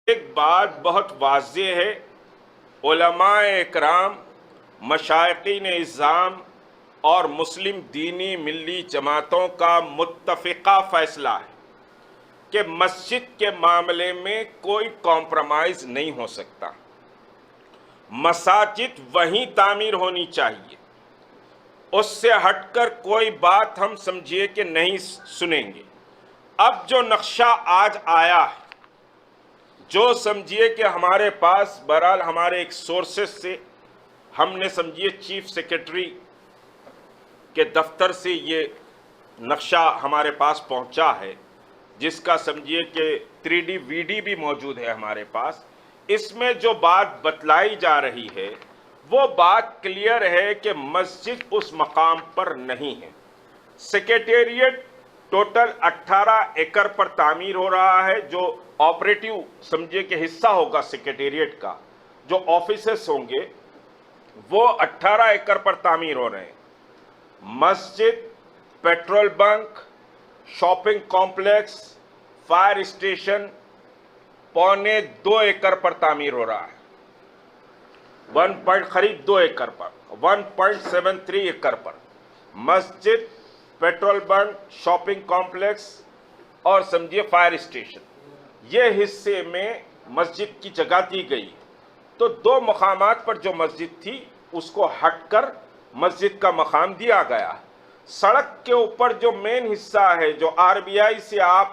ایک بات بہت واضح ہے، علماء اکرام، مشائقین اعظام اور مسلم دینی ملی جماعتوں کا متفقہ فیصلہ ہے کہ مسجد کے معاملے میں کوئی کمپرومائز نہیں ہو سکتا۔ مساجد وہیں تعمیر ہونی چاہیے، اس سے ہٹ کر کوئی بات ہم سمجھیے کہ نہیں سنیں گے۔ اب جو نقشہ آج آیا ہے، جو سمجھیے کہ ہمارے پاس بہرحال ہمارے ایک سورسز سے ہم نے سمجھیے چیف سیکرٹری کے دفتر سے یہ نقشہ ہمارے پاس پہنچا ہے، جس کا سمجھیے کہ 3D VD بھی موجود ہے ہمارے پاس۔ اس میں جو بات بتلائی جا رہی ہے وہ بات کلیئر ہے کہ مسجد اس مقام پر نہیں ہے۔ سیکریٹریٹ ٹوٹل 18 ایکڑ پر تعمیر ہو رہا ہے، جو آپریٹیو سمجھے کہ حصہ ہوگا سیکریٹریٹ کا، جو آفیسز ہوں گے وہ 18 ایکڑ پر تعمیر ہو رہے ہیں۔ مسجد، petrol bunk, shopping complex, fire station 1.25 ایکڑ پر تعمیر ہو رہا ہے، قریب 2 ایکڑ پر، 1.73 ایکڑ پر۔ مسجد، پیٹرول بنک، شاپنگ کمپلیکس اور سمجھیے فائر اسٹیشن، یہ حصے میں مسجد کی جگہ دی گئی۔ تو 2 مقامات پر جو مسجد تھی اس کو ہٹ کر مسجد کا مقام دیا گیا۔ سڑک کے اوپر جو مین حصہ ہے، جو RBI سے آپ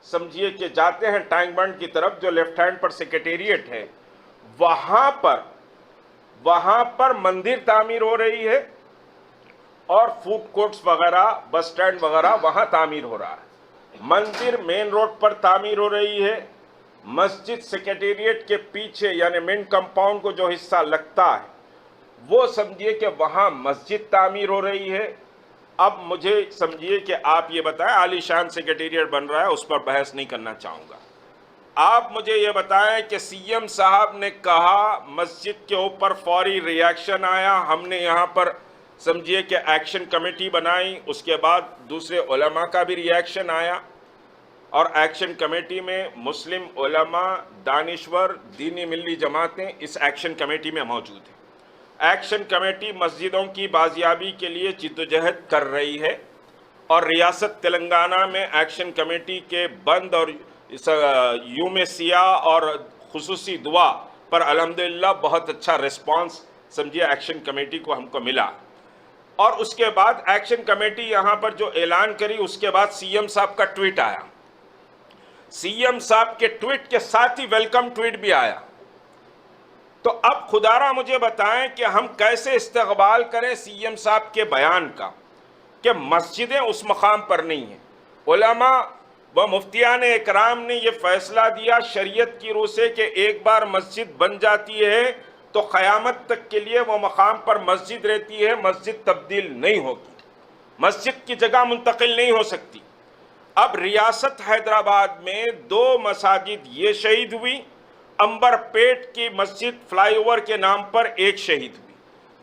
سمجھیے کہ جاتے ہیں ٹینک بنڈ کی طرف، جو لیفٹ ہینڈ پر سیکریٹریٹ ہے، وہاں پر مندر تعمیر ہو رہی ہے اور فوڈ کورٹس وغیرہ، بس سٹینڈ وغیرہ وہاں تعمیر ہو رہا ہے۔ مندر مین روڈ پر تعمیر ہو رہی ہے۔ مسجد سیکریٹریٹ کے پیچھے یعنی مین کمپاؤنڈ کو جو حصہ لگتا ہے وہ سمجھیے کہ وہاں مسجد تعمیر ہو رہی ہے۔ اب مجھے سمجھیے کہ آپ یہ بتائیں، عالی شان سیکریٹریٹ بن رہا ہے، اس پر بحث نہیں کرنا چاہوں گا۔ آپ مجھے یہ بتائیں کہ CM صاحب نے کہا مسجد کے اوپر فوری ری ایکشن آیا، ہم نے یہاں پر سمجھیے کہ ایکشن کمیٹی بنائی، اس کے بعد دوسرے علماء کا بھی ری ایکشن آیا، اور ایکشن کمیٹی میں مسلم علماء، دانشور، دینی ملی جماعتیں اس ایکشن کمیٹی میں موجود ہیں۔ ایکشن کمیٹی مسجدوں کی بازیابی کے لیے جدوجہد کر رہی ہے، اور ریاست تلنگانہ میں ایکشن کمیٹی کے بند اور یوم سیاہ اور خصوصی دعا پر الحمدللہ بہت اچھا ریسپانس سمجھیے ایکشن کمیٹی کو ہم کو ملا۔ اور اس کے بعد ایکشن کمیٹی یہاں پر جو اعلان کری، اس کے بعد CM صاحب کا ٹویٹ آیا، CM صاحب کے ٹویٹ کے ساتھ ہی ویلکم ٹویٹ بھی آیا۔ تو اب خدا را مجھے بتائیں کہ ہم کیسے استقبال کریں CM صاحب کے بیان کا کہ مسجدیں اس مقام پر نہیں ہیں۔ علماء و مفتیان اکرام نے یہ فیصلہ دیا شریعت کی روح سے کہ ایک بار مسجد بن جاتی ہے تو قیامت تک کے لیے وہ مقام پر مسجد رہتی ہے، مسجد تبدیل نہیں ہوگی، مسجد کی جگہ منتقل نہیں ہو سکتی۔ اب ریاست حیدرآباد میں 2 مساجد یہ شہید ہوئی، امبر پیٹ کی مسجد فلائی اوور کے نام پر 1 شہید ہوئی،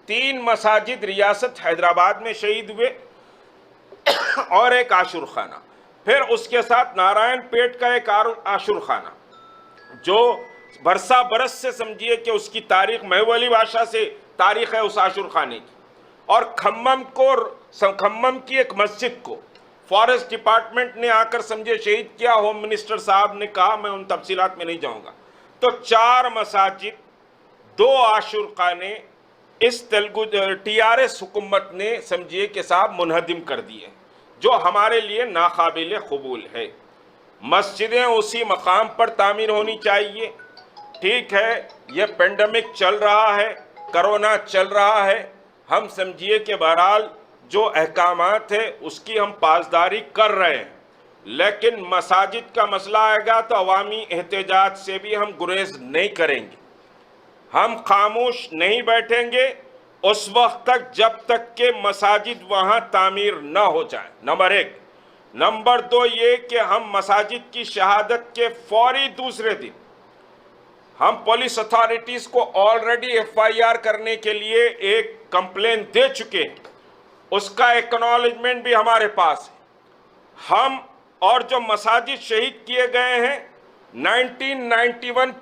3 مساجد ریاست حیدرآباد میں شہید ہوئے اور 1 عاشور خانہ، پھر اس کے ساتھ نارائن پیٹ کا 1 عاشور خانہ جو برسا برس سے سمجھیے کہ اس کی تاریخ محولی بادشاہ سے تاریخ ہے اس عاشور خانے کی، اور کھمم کی 1 مسجد کو فارسٹ ڈپارٹمنٹ نے آ کر سمجھے شہید کیا۔ ہوم منسٹر صاحب نے کہا، میں ان تفصیلات میں نہیں جاؤں گا۔ تو 4 مساجد، 2 عاشور خانے اس TRS حکومت نے سمجھیے کہ صاحب منہدم کر دیے، جو ہمارے لیے ناقابل قبول ہے۔ مسجدیں اسی مقام پر تعمیر ہونی چاہیے۔ ٹھیک ہے، یہ پینڈیمک چل رہا ہے، کرونا چل رہا ہے، ہم سمجھیے کہ بہرحال جو احکامات ہیں اس کی ہم پاسداری کر رہے ہیں، لیکن مساجد کا مسئلہ آئے گا تو عوامی احتجاج سے بھی ہم گریز نہیں کریں گے۔ ہم خاموش نہیں بیٹھیں گے اس وقت تک جب تک کہ مساجد وہاں تعمیر نہ ہو جائیں، نمبر 1۔ نمبر 2 یہ کہ ہم مساجد کی شہادت کے فوری دوسرے دن ہم پولیس اتھارٹیز کو آلریڈی FIR کرنے کے لیے ایک کمپلین دے چکے ہیں، اس کا ایکنالجمنٹ بھی ہمارے پاس ہے۔ ہم اور جو مساجد شہید کیے گئے ہیں 1991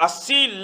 80